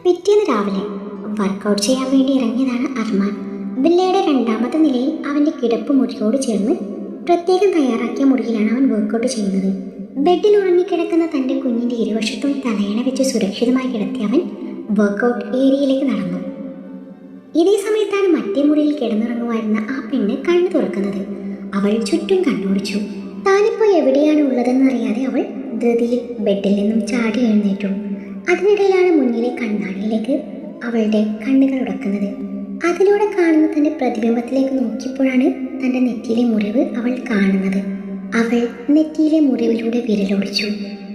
പിറ്റേന്ന് രാവിലെ വർക്കൗട്ട് ചെയ്യാൻ വേണ്ടി ഇറങ്ങിയതാണ് അർമാൻ. വില്ലയുടെ രണ്ടാമത്തെ നിലയിൽ അവൻ്റെ കിടപ്പ് മുറിയോട് ചേർന്ന് പ്രത്യേകം തയ്യാറാക്കിയ മുറിയിലാണ് അവൻ വർക്കൗട്ട് ചെയ്യുന്നത്. ബെഡിൽ ഉറങ്ങിക്കിടക്കുന്ന തൻ്റെ കുഞ്ഞിൻ്റെ ഇരുവശത്തും തലയണ വെച്ച് സുരക്ഷിതമായി കിടത്തി അവൻ വർക്കൗട്ട് ഏരിയയിലേക്ക് നടന്നു. ഇതേ സമയത്താണ് മറ്റേ മുറിയിൽ കിടന്നുറങ്ങുമായിരുന്ന ആ പെണ്ണ് കണ്ണു തുറക്കുന്നത്. അവൾ ചുറ്റും കണ്ണോടിച്ചു. താനിപ്പോൾ എവിടെയാണ് ഉള്ളതെന്നറിയാതെ അവൾ ധൃതിയിൽ ബെഡിൽ നിന്നും ചാടി എഴുന്നേറ്റു. അതിനിടയിലാണ് മുന്നിലെ കണ്ണാടിയിലേക്ക് അവളുടെ കണ്ണുകൾ ഉടക്കുന്നത്. അതിലൂടെ കാണുന്ന തൻ്റെ പ്രതിബിംബത്തിലേക്ക് നോക്കിയപ്പോഴാണ് തൻ്റെ നെറ്റിയിലെ മുറിവ് അവൾ കാണുന്നത്. അവൾ നെറ്റിയിലെ മുറിവിലൂടെ വിരലോടിച്ചു.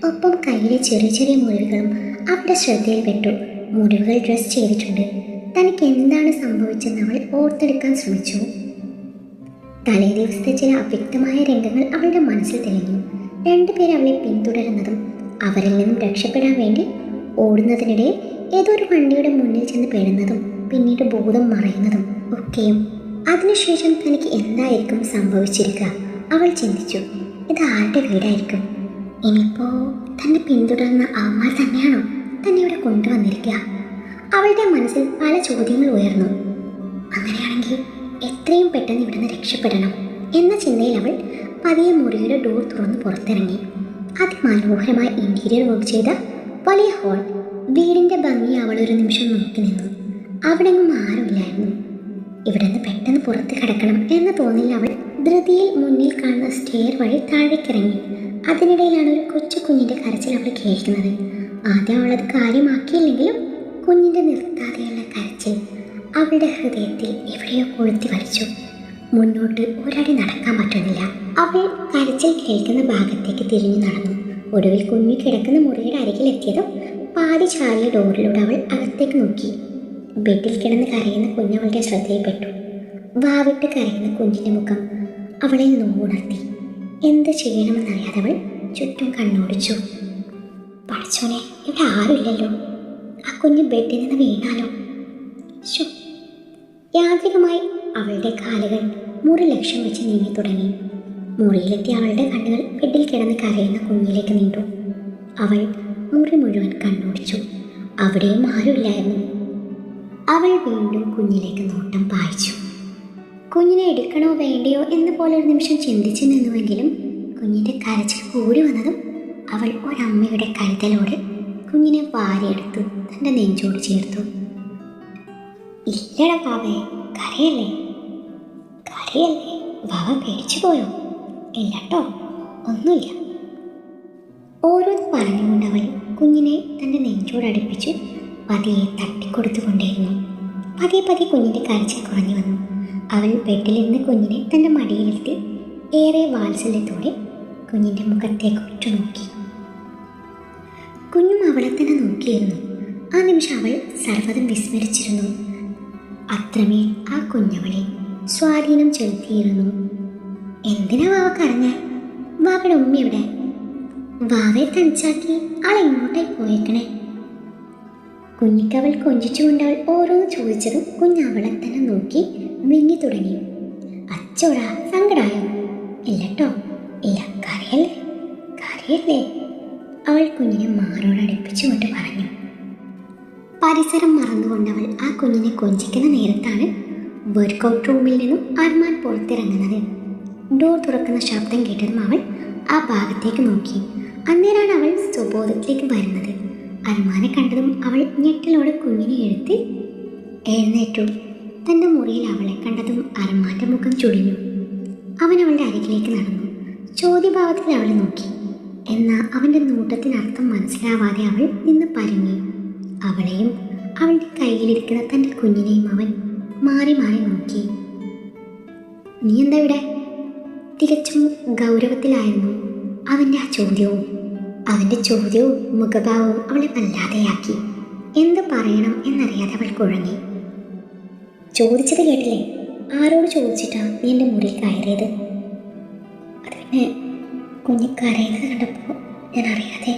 ഒപ്പം കയ്യിലെ ചെറിയ ചെറിയ മുറിവുകളും അവളുടെ ശ്രദ്ധയിൽപ്പെട്ടു. മുറിവുകൾ ഡ്രസ് ചെയ്തിട്ടുണ്ട്. തനിക്ക് എന്താണ് സംഭവിച്ചെന്ന് അവൾ ഓർത്തെടുക്കാൻ ശ്രമിച്ചു. തലേ ദിവസത്തെ ചില അവ്യക്തമായ രംഗങ്ങൾ അവളുടെ മനസ്സിൽ തെളിഞ്ഞു. രണ്ടുപേർ അവളെ പിന്തുടരുന്നതും അവരിൽ നിന്നും രക്ഷപ്പെടാൻ വേണ്ടി ഓടുന്നതിനിടെ ഏതൊരു വണ്ടിയുടെ മുന്നിൽ ചെന്ന് പെടുന്നതും പിന്നീട് ബോധം മറയുന്നതും ഒക്കെയും. അതിനുശേഷം തനിക്ക് എന്തായിരിക്കും സംഭവിച്ചിരിക്കുക അവൾ ചിന്തിച്ചു. ഇത് ആരുടെ വീടായിരിക്കും? ഇനിയിപ്പോൾ തന്നെ പിന്തുടർന്ന അവന്മാർ തന്നെയാണോ തന്നെ ഇവിടെ കൊണ്ടുവന്നിരിക്കുക? അവളുടെ മനസ്സിൽ പല ചോദ്യങ്ങൾ ഉയർന്നു. അങ്ങനെയാണെങ്കിൽ എത്രയും പെട്ടെന്ന് ഇവിടുന്ന് രക്ഷപ്പെടണം എന്ന ചിന്തയിൽ അവൾ പതിയെ മുറിയുടെ ഡോർ തുറന്ന് പുറത്തിറങ്ങി. അതിമനോഹരമായ ഇൻറ്റീരിയർ വർക്ക് ചെയ്ത വലിയ ഹാൾ. വീടിൻ്റെ ഭംഗി അവൾ ഒരു നിമിഷം നോക്കി നിന്നു. അവിടെങ്ങും ആരുമില്ലായിരുന്നു. ഇവിടെ നിന്ന് പെട്ടെന്ന് പുറത്ത് കിടക്കണം എന്ന തോന്നിൽ അവൾ ധൃതിയിൽ മുന്നിൽ കാണുന്ന സ്റ്റെയർ വഴി താഴേക്കിറങ്ങി. അതിനിടയിലാണ് ഒരു കൊച്ചു കുഞ്ഞിൻ്റെ കരച്ചിൽ അവൾ കേൾക്കുന്നത്. ആദ്യം അവളത് കാര്യമാക്കിയില്ലെങ്കിലും കുഞ്ഞിൻ്റെ നിർത്താതെയുള്ള കരച്ചിൽ അവളുടെ ഹൃദയത്തിൽ എവിടെയോ കൊളുത്തി വലിച്ചു. മുന്നോട്ട് ഒരടി നടക്കാൻ പറ്റുന്നില്ല. അവൾ കരച്ചിൽ കേൾക്കുന്ന ഭാഗത്തേക്ക് തിരിഞ്ഞു നടന്നു. ഒടുവിൽ കുഞ്ഞു കിടക്കുന്ന മുറിയുടെ അരികിലെത്തിയതും പാതി ചാരിയ ഡോറിലൂടെ അവൾ അകത്തേക്ക് നോക്കി. ബെഡിൽ കിടന്ന് കരയുന്ന കുഞ്ഞവളുടെ ശ്രദ്ധയിൽപ്പെട്ടു. വാവിട്ട് കരയുന്ന കുഞ്ഞിൻ്റെ മുഖം അവളെ നോവുണർത്തി. എന്ത് ചെയ്യണമെന്നറിയാതെ അവൾ ചുറ്റും കണ്ണോടിച്ചു. പഠിച്ചോനെ, ഇവിടെ ആരുമില്ലല്ലോ. ആ കുഞ്ഞ് ബെഡിൽ നിന്ന് വീണാലോ? യാന്ത്രികമായി അവളുടെ കാലുകൾ മുറി ലക്ഷ്യം വെച്ച് നീങ്ങി തുടങ്ങി. മുറിയിലെത്തി അവളുടെ കണ്ണുകൾ ബെഡിൽ കിടന്ന് കരയുന്ന കുഞ്ഞിലേക്ക് നീണ്ടു. അവൾ മുറി മുഴുവൻ കണ്ണോടിച്ചു. അവിടെയും ആരുമില്ലായിരുന്നു. അവൾ വീണ്ടും കുഞ്ഞിലേക്ക് നോട്ടം പായിച്ചു. കുഞ്ഞിനെ എടുക്കണോ വേണ്ടയോ എന്ന പോലെ ഒരു നിമിഷം ചിന്തിച്ചു നിന്നുവെങ്കിലും കുഞ്ഞിൻ്റെ കരച്ചിൽ കൂടി വന്നതും അവൾ ഒരമ്മയുടെ കരുതലോടെ കുഞ്ഞിനെ വാരിയെടുത്തു തൻ്റെ നെഞ്ചോട് ചേർത്തു. ഇല്ലട ബാവേ, കരയല്ലേ കരയല്ലേ. ബാവ പേടിച്ചു പോയോ? ഇല്ലട്ടോ, ഒന്നുമില്ല. ഓരോന്ന് പറഞ്ഞുകൊണ്ട് അവൾ കുഞ്ഞിനെ തൻ്റെ നെഞ്ചോടടുപ്പിച്ച് പതിയെ തട്ടിക്കൊടുത്തുകൊണ്ടേയിരുന്നു. പതിയെ പതിയെ കുഞ്ഞിൻ്റെ കരച്ചിൽ കുറഞ്ഞു വന്നു. അവൾ ബെഡിലിരുന്ന് കുഞ്ഞിനെ തൻ്റെ മടിയിലിരുത്തി ഏറെ വാത്സല്യത്തോടെ കുഞ്ഞിൻ്റെ മുഖത്തേക്ക് ഉറ്റുനോക്കി. കുഞ്ഞും അവളെ തന്നെ നോക്കിയിരുന്നു. ആ നിമിഷം അവൾ സർവ്വതും വിസ്മരിച്ചിരുന്നു. അത്രമേൽ ആ കുഞ്ഞവളെ സ്വാധീനം ചെലുത്തിയിരുന്നു. എന്തിനാ വാവ കരഞ്ഞ? വാവയുടെ ഉമ്മ എവിടെ? വാവയെ തനിച്ചാക്കി ആളെങ്ങോട്ടായി പോയേക്കണേ? കുഞ്ഞിക്കവൾ കൊഞ്ചിച്ചുകൊണ്ട് അവൾ ഓരോന്ന് ചോദിച്ചതും കുഞ്ഞവളെ തന്നെ നോക്കി വിങ്ങി തുടങ്ങി. അച്ചോടാ, സങ്കടായോ? ഇല്ലട്ടോ, ഇല്ല. കരയല്ലേ കരയല്ലേ, അവൾ കുഞ്ഞിനെ മാറോടടുപ്പിച്ചുകൊണ്ട് പറഞ്ഞു. പരിസരം മറന്നുകൊണ്ടവൾ ആ കുഞ്ഞിനെ കൊഞ്ചിക്കുന്ന നേരത്താണ് വർക്കൗട്ട് റൂമിൽ നിന്നും അർമാൻ പുറത്തിറങ്ങുന്നത്. ഡോർ തുറക്കുന്ന ശബ്ദം കേട്ടതും അവൾ ആ ഭാഗത്തേക്ക് നോക്കി. അന്നേരമാണ് അവൾ സ്വബോധത്തിലേക്ക് വരുന്നത്. അർമാനെ കണ്ടതും അവൾ ഞെട്ടലോടെ കുഞ്ഞിനെ എടുത്ത് എഴുന്നേറ്റു. തൻ്റെ മുറിയിൽ അവളെ കണ്ടതും അർമാൻ്റെ മുഖം ചുളിഞ്ഞു. അവൻ അവളുടെ അരികിലേക്ക് നടന്നു. ചോദ്യഭാവത്തിൽ അവളെ നോക്കി. എന്നാൽ അവൻ്റെ നോട്ടത്തിനർത്ഥം മനസ്സിലാവാതെ അവൾ നിന്ന് പരുങ്ങി. അവളെയും അവളുടെ കയ്യിലിരിക്കുന്ന തൻ്റെ കുഞ്ഞിനെയും അവൻ മാറി മാറി നോക്കി. നീ എന്താ ഇവിടെ? തികച്ചും ഗൗരവത്തിലായിരുന്നു അവൻ്റെ ആ ചോദ്യവും. അവൻ്റെ ചോദ്യവും മുഖഭാവവും അവളെ വല്ലാതെയാക്കി. എന്ത് പറയണം എന്നറിയാതെ അവൾ കുഴങ്ങി. ചോദിച്ചത് കേട്ടില്ലേ? ആരോട് ചോദിച്ചിട്ടാ നീ എൻ്റെ മുറിയിൽ കയറിയത്? അത് പിന്നെ കുഞ്ഞ് കരയുന്നത് കണ്ടപ്പോൾ ഞാൻ അറിയാതെ.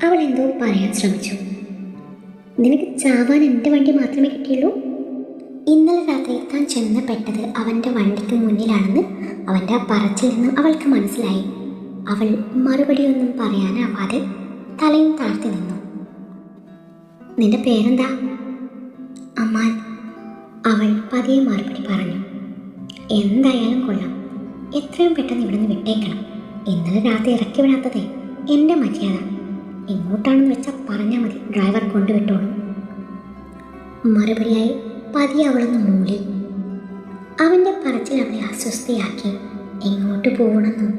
അവൾ എന്തോ പറയാൻ ശ്രമിച്ചു. നിനക്ക് ചാവാൻ എൻ്റെ വണ്ടി മാത്രമേ കിട്ടിയുള്ളൂ? ഇന്നലെ രാത്രി താൻ ചെന്ന് പെട്ടത് അവൻ്റെ വണ്ടിക്ക് മുന്നിലാണെന്ന് അവൻ്റെ ആ പറച്ചിൽ നിന്നും അവൾക്ക് മനസ്സിലായി. അവൾ മറുപടിയൊന്നും പറയാനാവാതെ തലയും താഴ്ത്തി നിന്നു. നിന്റെ പേരെന്താ? അമ്മാൻ. അവൾ പതിയെ മറുപടി പറഞ്ഞു. എന്തായാലും കൊള്ളാം. എത്രയും പെട്ടെന്ന് ഇവിടുന്ന് വിട്ടേക്കണം. ഇന്നലെ രാത്രി ഇറക്കി വിടാത്തതേ എൻ്റെ മര്യാദ. എങ്ങോട്ടാണെന്ന് വെച്ചാൽ പറഞ്ഞാൽ മതി, ഡ്രൈവർ കൊണ്ടുവിട്ടോളും. മറുപടിയായി പതിയെ അവളൊന്ന് മൂളി. അവൻ്റെ പറച്ചിൽ അവളെ അസ്വസ്ഥയാക്കി. എങ്ങോട്ട് പോകണമെന്നോ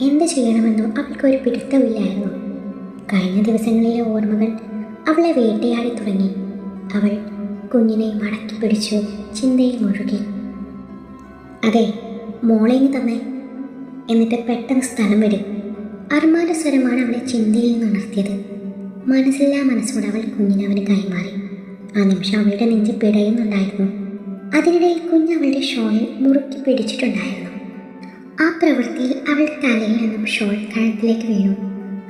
എന്ത് ചെയ്യണമെന്നോ അവൾക്കൊരു പിടുത്തമില്ലായിരുന്നു. കഴിഞ്ഞ ദിവസങ്ങളിലെ ഓർമ്മകൾ അവളെ വേട്ടയാടി തുടങ്ങി. അവൾ കുഞ്ഞിനെ മടക്കി പിടിച്ചു ചിന്തയിൽ മുഴുകി. അതെ, മോളെ ഇങ്ങ് തന്നെ, എന്നിട്ട് പെട്ടെന്ന് സ്ഥലം വിടും. അർമാന്റെ സ്വരമാണ് അവളെ ചിന്തയിൽ നിന്ന് ഉണർത്തിയത്. മനസ്സില്ലാ മനസ്സോടെ അവൾ കുഞ്ഞിനെ അവന് കൈമാറി. ആ നിമിഷം അവളുടെ നെഞ്ച് പിടയുന്നുണ്ടായിരുന്നു. അതിനിടയിൽ കുഞ്ഞ് അവളുടെ ഷോളിൽ മുറുക്കി പിടിച്ചിട്ടുണ്ടായിരുന്നു. ആ പ്രവൃത്തിയിൽ അവൾ തലയിൽ നിന്നും ഷോൾ കഴുത്തിലേക്ക് വീണു.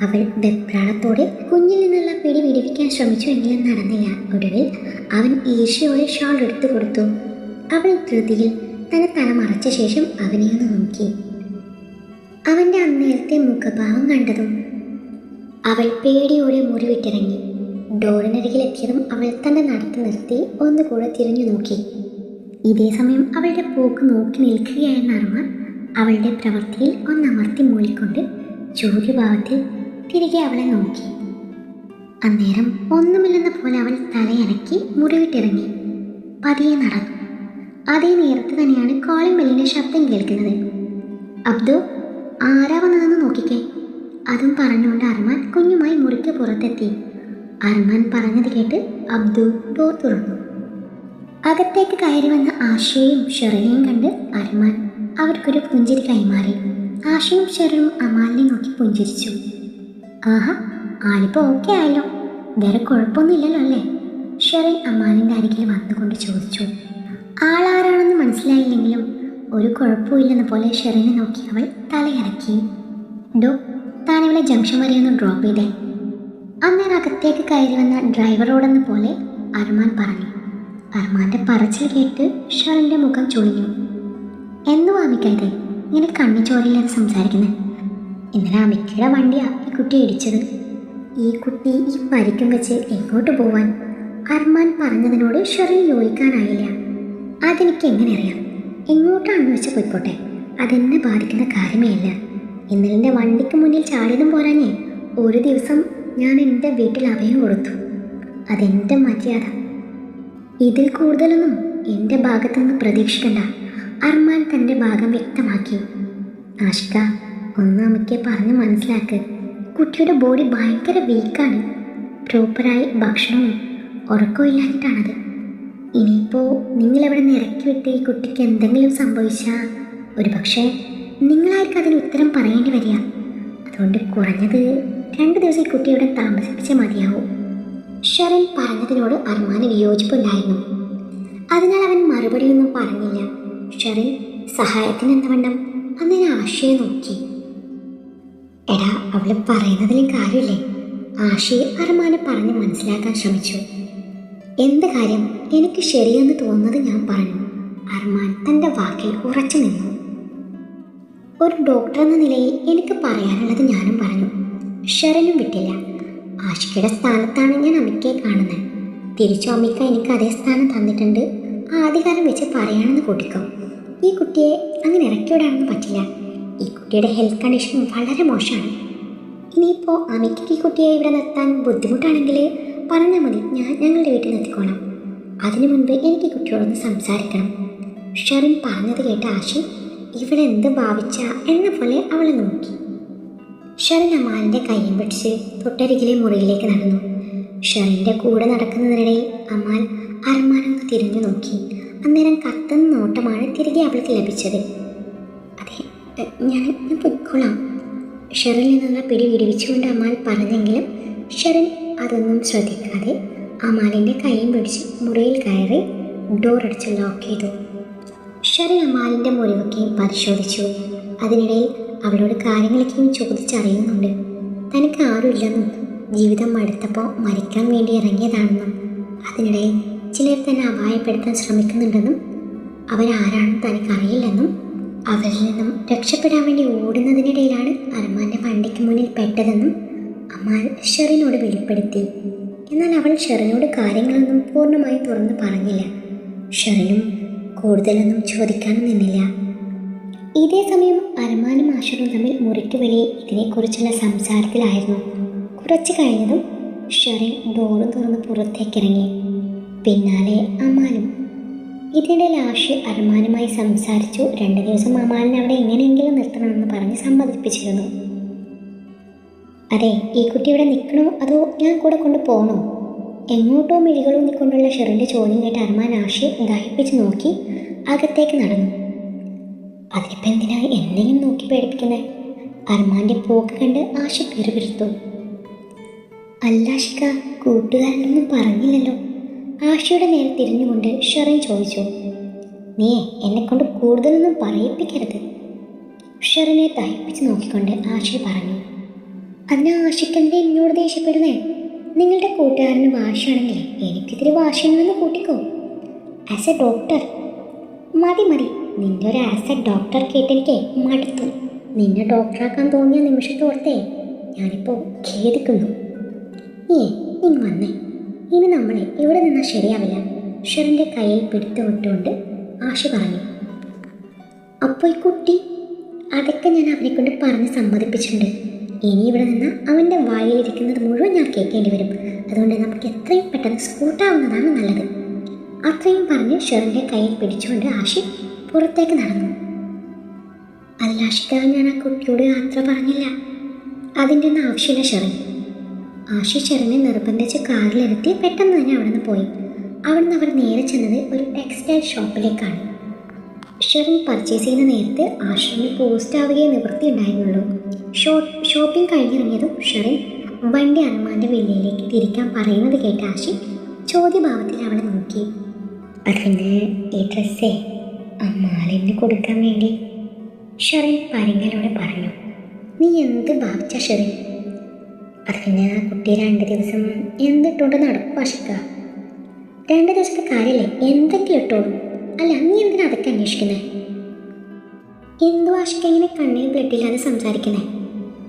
അവൾ വെപ്രാളത്തോടെ കുഞ്ഞിൽ നിന്നുള്ള പിടി വിടുവിക്കാൻ ശ്രമിച്ചു, എങ്കിലും നടന്നില്ല. ഒടുവിൽ അവൻ ഈർഷ്യയോടെ ഷോൾ എടുത്തു കൊടുത്തു. അവൾ ധൃതിയിൽ തന്നെ തല മറച്ച ശേഷം അവനെ ഒന്ന് നോക്കി. അവൻ്റെ അന്നേരത്തെ മുഖഭാവം കണ്ടതും അവൾ പേടിയോടെ മുറി വിട്ടിറങ്ങി. ഡോറിനരികിലെത്തിയതും അവൾ തൻ്റെ നടത്തി നിർത്തി ഒന്നുകൂടെ തിരിഞ്ഞു നോക്കി. ഇതേ സമയം അവളുടെ പോക്ക് നോക്കി നിൽക്കുകയായിരുന്ന അർമാൻ അവളുടെ പ്രവൃത്തിയിൽ ഒന്നമർത്തി മൂളിക്കൊണ്ട് ചോദ്യഭാവത്തിൽ തിരികെ അവളെ നോക്കി. അന്നേരം ഒന്നുമില്ലെന്ന പോലെ അവൾ തലയനക്കി മുറിവിട്ടിറങ്ങി പതിയെ നടന്നു. അതേ നേരത്ത് തന്നെയാണ് കോളിംഗ് ബെല്ലിൻ്റെ ശബ്ദം കേൾക്കുന്നത്. അബ്ദു, ആരാ വന്നതെന്ന് നോക്കിക്കേ. അതും പറഞ്ഞുകൊണ്ട് അർമാൻ കുഞ്ഞുമായി മുറിക്ക് പുറത്തെത്തി. അർമാൻ പറഞ്ഞത് കേട്ട് അബ്ദു ഡോർ തുറന്നു. അകത്തേക്ക് കയറി വന്ന ആശയെയും ഷെറിനെയും കണ്ട് അർമാൻ അവർക്കൊരു പുഞ്ചിരി കൈമാറി. ആശയും ഷെറിനും അമാലിനെ നോക്കി പുഞ്ചിരിച്ചു. ആഹാ, ആളിപ്പോൾ ഓക്കെ ആയല്ലോ, വേറെ കുഴപ്പമൊന്നുമില്ലല്ലോ അല്ലേ? ഷെറിൻ അമാലിൻ്റെ അരികിൽ വന്നുകൊണ്ട് ചോദിച്ചു. ആളാരാണെന്ന് മനസ്സിലായില്ലെങ്കിലും ഒരു കുഴപ്പമില്ലെന്ന പോലെ ഷെറിനെ നോക്കി അവൾ തലയിറക്കി. ഡോ, താൻ ഇവളെ ജംഗ്ഷൻ വരെ ഒന്ന് ഡ്രോപ്പ് ചെയ്തേ. അന്നേരം അകത്തേക്ക് കയറി വന്ന ഡ്രൈവറോടെന്ന പോലെ അർമാൻ പറഞ്ഞു. അർമാൻ്റെ പറച്ചിൽ കേട്ട് ഷെറിൻ്റെ മുഖം ചുളിഞ്ഞു. എന്നു അമിക്കരുത്, ഇങ്ങനെ കണ്ണു ചോരയില്ലാതെ സംസാരിക്കുന്നത്. ഇന്നലെ അമിക്കയുടെ വണ്ടിയാണ് ഈ കുട്ടി ഇടിച്ചത്. ഈ കുട്ടി ഈ പരിക്കും വെച്ച് എങ്ങോട്ട് പോവാൻ? അർമാൻ പറഞ്ഞതിനോട് ഷെറിൻ യോജിക്കാനായില്ല. അതെനിക്ക് എങ്ങനെ അറിയാം? എങ്ങോട്ടാണെന്ന് വെച്ച് പോയിക്കോട്ടെ, അതെന്നെ ബാധിക്കുന്ന കാര്യമേ അല്ല. ഇന്നലെ എൻ്റെ വണ്ടിക്ക് മുന്നിൽ ചാടിയതും പോരാഞ്ഞേ ഒരു ദിവസം ഞാൻ എൻ്റെ വീട്ടിൽ അഭയം കൊടുത്തു. അതെൻ്റെ മര്യാദ. ഇതിൽ കൂടുതലൊന്നും എൻ്റെ ഭാഗത്തുനിന്ന് പ്രതീക്ഷിക്കണ്ട. അർമാൻ തൻ്റെ ഭാഗം വ്യക്തമാക്കി. ആഷിക, ഒന്ന് അമ്മയ്ക്ക് പറഞ്ഞ് മനസ്സിലാക്ക്. കുട്ടിയുടെ ബോഡി ഭയങ്കര വീക്കാണ്. പ്രോപ്പറായി ഭക്ഷണവും ഉറക്കവും ഇല്ലാഞ്ഞിട്ടാണത്. ഇനിയിപ്പോൾ നിങ്ങളെവിടെ നിന്ന് ഇറക്കി വിട്ട് ഈ കുട്ടിക്ക് എന്തെങ്കിലും സംഭവിച്ചാൽ ഒരു പക്ഷേ നിങ്ങളായിരിക്കും അതിന് ഉത്തരം പറയേണ്ടി വരിക. അതുകൊണ്ട് കുറഞ്ഞത് 2 ദിവസം ഈ കുട്ടിയുടെ താമസിപ്പിച്ചേ മതിയാവും. ഷെറിൻ പറഞ്ഞതിനോട് അർമാന് വിയോജിപ്പുണ്ടായിരുന്നു. അതിനാൽ അവൻ മറുപടിയൊന്നും പറഞ്ഞില്ല. ഷെറിൻ സഹായത്തിന് എന്നവണ്ണം അന്നേനെ ആശയെ നോക്കി. എടാ, അവൾ പറയുന്നതിലും കാര്യമില്ലേ? ആശയെ അർമാനെ പറഞ്ഞ് മനസ്സിലാക്കാൻ ശ്രമിച്ചു. എന്ത് കാര്യം? എനിക്ക് ശരിയെന്ന് തോന്നുന്നത് ഞാൻ പറഞ്ഞു. അർമാൻ തൻ്റെ വാക്കിൽ ഉറച്ചു നിന്നു. ഒരു ഡോക്ടർ എന്ന നിലയിൽ എനിക്ക് പറയാനുള്ളത് ഞാനും പറഞ്ഞു. ഷെറിനും വിട്ടില്ല. ആഷിക്കയുടെ സ്ഥാനത്താണ് ഞാൻ അമ്മിക്കയെ കാണുന്നത്. തിരിച്ചു അമ്മിക്ക എനിക്ക് അതേ സ്ഥാനം തന്നിട്ടുണ്ട്. ആദ്യകാലം വെച്ച് പറയാണെന്ന് കൂട്ടിക്കോ. ഈ കുട്ടിയെ അങ്ങനെ ഇറക്കി വിടാനൊന്നും പറ്റില്ല. ഈ കുട്ടിയുടെ ഹെൽത്ത് കണ്ടീഷൻ വളരെ മോശമാണ്. ഇനിയിപ്പോൾ അമ്മിക്കയ്ക്ക് ഈ കുട്ടിയെ ഇവിടെ നിർത്താൻ ബുദ്ധിമുട്ടാണെങ്കിൽ പറഞ്ഞാൽ മതി, ഞാൻ ഞങ്ങളുടെ വീട്ടിൽ നിർത്തിക്കോളാം. അതിനു മുൻപ് എനിക്ക് കുട്ടിയോടൊന്ന് സംസാരിക്കണം. ഷെറിൻ പറഞ്ഞത് കേട്ട ആഷി ഇവളെന്ത് ഭാവിച്ച എന്ന പോലെ അവളെ നോക്കി. ഷെറിൻ അമാലിൻ്റെ കൈയും പിടിച്ച് തൊട്ടരികിലെ മുറിയിലേക്ക് നടന്നു. ഷെറിൻ്റെ കൂടെ നടക്കുന്നതിനിടയിൽ അമാൽ അർമാനൊന്ന് തിരിഞ്ഞു നോക്കി. അന്നേരം കത്തുന്ന നോട്ടമാണ് തിരികെ അവൾക്ക് ലഭിച്ചത്. അതെ, ഞാൻ പൊയ്ക്കോളാം. ഷെറിനിൽ നിന്നുള്ള പിടി വിടുവിച്ചുകൊണ്ട് അമാൽ പറഞ്ഞെങ്കിലും ഷെറിൻ അതൊന്നും ശ്രദ്ധിക്കാതെ അമാലിൻ്റെ കൈയും പിടിച്ച് മുറിയിൽ കയറി ഡോറടിച്ച് ലോക്ക് ചെയ്തു. ഷെറിൻ അമാലിൻ്റെ മുറിവൊക്കെയും പരിശോധിച്ചു. അതിനിടയിൽ അവളോട് കാര്യങ്ങളൊക്കെയും ചോദിച്ചറിയുന്നുണ്ട്. തനിക്ക് ആരുമില്ലെന്നും ജീവിതം മടുത്തപ്പോൾ മരിക്കാൻ വേണ്ടി ഇറങ്ങിയതാണെന്നും അതിനിടയിൽ ചിലർ തന്നെ അപായപ്പെടുത്താൻ ശ്രമിക്കുന്നുണ്ടെന്നും അവരാരാണെന്ന് തനിക്കറിയില്ലെന്നും അവരിൽ നിന്നും രക്ഷപ്പെടാൻ വേണ്ടി ഓടുന്നതിനിടയിലാണ് അർമാൻ്റെ വണ്ടിക്ക് മുന്നിൽ പെട്ടതെന്നും അമാൽ ഷെറിനോട് വെളിപ്പെടുത്തി. എന്നാൽ അവൾ ഷെറിനോട് കാര്യങ്ങളൊന്നും പൂർണ്ണമായി തുറന്ന് പറഞ്ഞില്ല. ഷെറിനും കൂടുതലൊന്നും ചോദിക്കാനും നിന്നില്ല. ഇതേ സമയം അർമാനും ആഷിറും തമ്മിൽ മുറിക്ക് വെളിയെ ഇതിനെക്കുറിച്ചുള്ള സംസാരത്തിലായിരുന്നു. കുറച്ച് കഴിഞ്ഞതും ഷെറിൻ ഡോറും തുറന്ന് പുറത്തേക്കിറങ്ങി. പിന്നാലെ അമാനും. ഇതിനിടയിൽ ആഷി അർമാനുമായി സംസാരിച്ചു. 2 ദിവസം അമാലിനെ അവിടെ എങ്ങനെയെങ്കിലും നിർത്തണമെന്ന് പറഞ്ഞ് സമ്മതിപ്പിച്ചിരുന്നു. അതെ, ഈ കുട്ടി ഇവിടെ നിൽക്കണോ അതോ ഞാൻ കൂടെ കൊണ്ട് പോകണോ? എങ്ങോട്ടോ മിഴികളൂന്നിക്കൊണ്ടുള്ള ഷെറിൻ്റെ ചോദ്യം കേട്ട് അർമാൻ ആഷിയെ ദഹിപ്പിച്ച് നോക്കി അകത്തേക്ക് നടന്നു. അതിനിപ്പോൾ എന്തിനാ എന്നെയും നോക്കി പേടിപ്പിക്കുന്നത്? അർമാൻ്റെ പോക്ക് കണ്ട് ആഷി പിറുപിറുത്തു. അല്ല ആഷിക, കൂട്ടുകാരനൊന്നും പറഞ്ഞില്ലല്ലോ. ആഷിയുടെ നേരെ തിരിഞ്ഞുകൊണ്ട് ഷെറിൻ ചോദിച്ചു. നീ എന്നെക്കൊണ്ട് കൂടുതലൊന്നും പറയിപ്പിക്കരുത്. ഷെറിനെ ദഹിപ്പിച്ച് നോക്കിക്കൊണ്ട് ആഷി പറഞ്ഞു. അതിന് ആഷിക്കെന്തേ എന്നോട് ദേഷ്യപ്പെടുന്നേ? നിങ്ങളുടെ കൂട്ടുകാരന് വാശിയാണെങ്കിൽ എനിക്കിതിരി വാശിയുണ്ടെന്ന് കൂട്ടിക്കോ. As A doctor. മതി മതി, നിന്റെ ഒരു ആസ് എ ഡോക്ടർ കേട്ടെനിക്ക് മടുത്തു. നിന്നെ ഡോക്ടറാക്കാൻ തോന്നിയ നിമിഷത്തോർത്തേ ഞാനിപ്പോൾ ഖേദിക്കുന്നു. ഇനി വന്നേ, ഇനി നമ്മളെ ഇവിടെ നിന്നാൽ ശരിയാവില്ല. ഷെറിൻ്റെ കയ്യിൽ പിടുത്തു വിട്ടുകൊണ്ട് ആഷി പറഞ്ഞു. അപ്പോൾ ഈ കുട്ടി? അതൊക്കെ ഞാൻ അവനെ കൊണ്ട് പറഞ്ഞ് സമ്മതിപ്പിച്ചിട്ടുണ്ട്. ഇനി ഇവിടെ നിന്ന് അവൻ്റെ വായിലിരിക്കുന്നത് മുഴുവൻ ഞാൻ കേൾക്കേണ്ടി വരും. അതുകൊണ്ട് നമുക്ക് എത്രയും പെട്ടെന്ന് സ്കൂട്ടാവുന്നതാണ് നല്ലത്. അത്രയും പറഞ്ഞ് ഷെറിൻ്റെ കയ്യിൽ പിടിച്ചുകൊണ്ട് ആഷി പുറത്തേക്ക് നടന്നു. അല്ല ആഷിക, ഞാൻ ആ കുട്ടിയോട് യാത്ര പറഞ്ഞില്ല. അതിൻ്റെ ഒന്നും ആവശ്യമില്ല ഷെറിൻ. ആഷി ഷെറിനെ നിർബന്ധിച്ച് കാറിലിരുത്തി പെട്ടെന്ന് തന്നെ അവിടെ നിന്ന് പോയി. അവിടുന്ന് അവർ നേരെ ചെന്നത് ഒരു ടെക്സ്റ്റൈൽ ഷോപ്പിലേക്കാണ്. ഷെറിൻ പർച്ചേസ് ചെയ്യുന്ന നേരത്ത് ആഷിറിന് പോസ്റ്റ് ആവുകയെ നിവൃത്തി ഉണ്ടായിരുന്നുള്ളൂ. ഷോപ്പിംഗ് കഴിഞ്ഞിറങ്ങിയതും ഷെറിൻ വണ്ടി അർമാൻ്റെ വില്ലയിലേക്ക് തിരിക്കാൻ പറയുന്നത് കേട്ട ആഷി ചോദ്യഭാവത്തിൽ അവളെ നോക്കി. അത് പിന്നെ ഈ ഡ്രസ്സേ അമ്മാലിന് കൊടുക്കാൻ വേണ്ടി, ഷെറിൻ പരിങ്ങലോടെ പറഞ്ഞു. നീ എന്ത് ഭാവിച്ച ഷെറിൻ? അത് പിന്നെ കുട്ടി 2 ദിവസം എന്തിട്ടോണ്ട് നടക്കും ആഷിക്ക? 2 ദിവസത്തെ കാര്യമല്ലേ, എന്തൊക്കെ ഇട്ടോളൂ. അല്ല, നീ എന്തിനാ അതൊക്കെ അന്വേഷിക്കുന്നേ? എന്തു ആഷിക്ക ഇങ്ങനെ കണ്ണിന് ബ്ലഡില്ലാതെ സംസാരിക്കുന്നേ?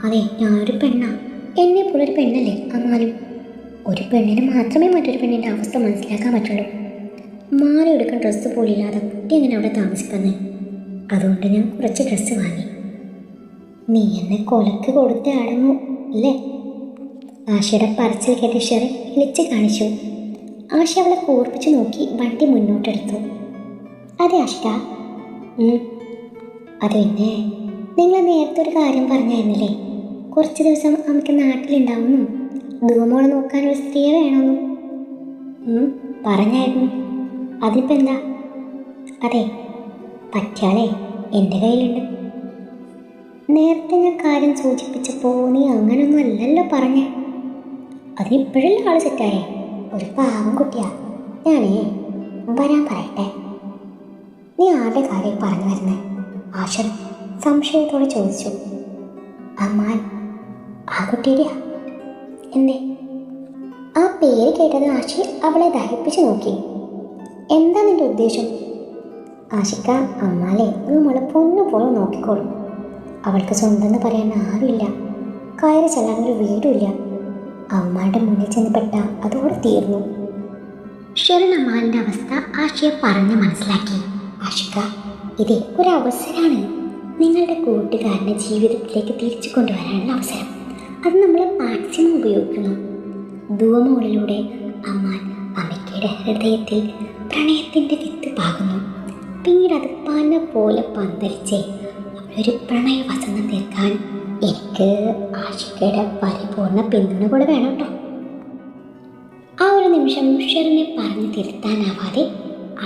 അതെ, ഞാനൊരു പെണ്ണാ. എന്നെ പോലൊരു പെണ്ണല്ലേ അമ്മാലും. ഒരു പെണ്ണിന് മാത്രമേ മറ്റൊരു പെണ്ണിൻ്റെ അവസ്ഥ മനസ്സിലാക്കാൻ പറ്റുള്ളൂ. മാറി എടുക്കാൻ ഡ്രസ്സ് പോലില്ലാതെ കുട്ടി എങ്ങനെ അവിടെ താമസിക്കുന്നേ? അതുകൊണ്ട് ഞാൻ കുറച്ച് ഡ്രസ്സ് വാങ്ങി. നീ എന്നെ കൊലക്ക് കൊടുത്ത് അടങ്ങൂ അല്ലേ? ആഷയുടെ പറച്ചിൽ കേട്ട് ഷെറിൻ ഇളിച്ച് കാണിച്ചു. ആഷ അവളെ കൂർപ്പിച്ച് നോക്കി വണ്ടി മുന്നോട്ടെടുത്തു. അതെ ആഷിക. അത് പിന്നെ നിങ്ങൾ നേരത്തെ ഒരു കാര്യം പറഞ്ഞായിരുന്നില്ലേ, കുറച്ച് ദിവസം നമുക്ക് നാട്ടിലുണ്ടാവുന്നു, ധൂമോളെ നോക്കാനൊരു സ്ത്രീ വേണമെന്നും പറഞ്ഞായിരുന്നു. അതിനിപ്പോൾ എന്താ? അതെ, പറ്റിയാലേ എൻ്റെ കയ്യിലുണ്ട്. നേരത്തെ ഞാൻ കാര്യം സൂചിപ്പിച്ചപ്പോൾ നീ അങ്ങനൊന്നും അല്ലല്ലോ പറഞ്ഞേ. അതിനിപ്പോഴല്ലേ ആൾ സെറ്റായേ? ഒരു പാവം കുട്ടിയാ. ഞാനേ വരാൻ പറയട്ടെ. നീ ആരുടെ കാര്യം പറഞ്ഞു വരുന്നേ? ആഷർ സംശയത്തോടെ ചോദിച്ചു. അമ്മാൻ, ആ കുട്ടിയുടെയാ. എന്തേ? ആ പേര് കേട്ടത് ആഷി അവളെ ദഹിപ്പിച്ച് നോക്കി. എന്താ നിന്റെ ഉദ്ദേശം? ആഷിക്ക, അമ്മാലെ നമ്മളെ പൊന്നു പോലെ നോക്കിക്കോളും. അവൾക്ക് സ്വന്തം എന്ന് പറയാൻ ആരുമില്ല. കയറി ചെല്ലാനൊരു വീടുമില്ല. അമ്മാരുടെ മുന്നിൽ ചെന്ന് പെട്ട അതോടെ തീർന്നു. ഷെറിൻ അമ്മാലിൻ്റെ അവസ്ഥ ആഷിയെ പറഞ്ഞ് മനസ്സിലാക്കി. ആഷിക്ക, ഇതേ ഒരവസരമാണ്. നിങ്ങളുടെ കൂട്ടുകാരൻ്റെ ജീവിതത്തിലേക്ക് തിരിച്ചു കൊണ്ടുവരാനുള്ള അവസരം. അത് നമ്മൾ മാക്സിമം ഉപയോഗിക്കുന്നു. ധൂമോളിലൂടെ അമ്മാൻ അമ്മയ്ക്കയുടെ ഹൃദയത്തിൽ പ്രണയത്തിൻ്റെ വിത്ത് പാകുന്നു. പിന്നീട് അത് പന പോലെ പന്തലിച്ച് ഒരു പ്രണയ വസന്തം തീർക്കാൻ എനിക്ക് ആഷിക്കയുടെ പരിപൂർണ പിന്തുണ കൂടെ വേണം കേട്ടോ. ആ ഒരു നിമിഷം ഷെറിനെ പറഞ്ഞു തിരുത്താനാവാതെ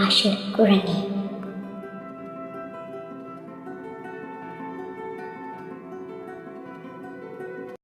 ആഷിർ കുഴങ്ങി.